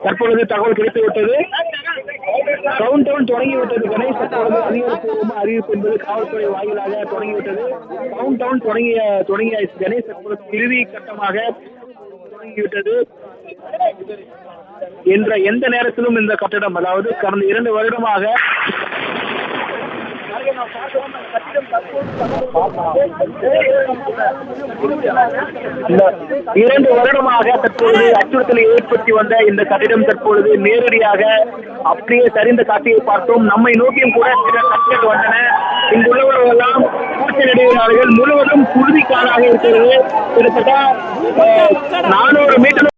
தற்பொழுது தகவல் கிடைத்துவிட்டது. கவுண்ட் டவுன் தொடங்கிவிட்டது கணேஷ். தற்பொழுது அதிகாரப்பூர்வ அறிவிப்பு என்பது காவல்துறை வாயிலாக தொடங்கிவிட்டது. கவுண்ட் டவுன் தொடங்கிய கணேஷ். தற்பொழுது இறுதி கட்டமாக தொடங்கிவிட்டது. என்ற எந்த நேரத்திலும் இந்த கட்டடம், அதாவது கடந்த 2 வருடமாக தற்பொழுது அச்சுறுத்தலை ஏற்படுத்தி வந்த இந்த கட்டிடம் தற்பொழுது நேரடியாக அப்படியே சரிந்த காட்சியை பார்த்தோம். நம்மை நோக்கியும் கூட சில கட்டிடங்கள் வந்தன. இங்குள்ளவர்களெல்லாம் கூட்ட நெடுகிறார்கள் முழுவதும் குருதிக்காலாக இருக்கிறது. கிட்டத்தட்ட 400 மீட்டர்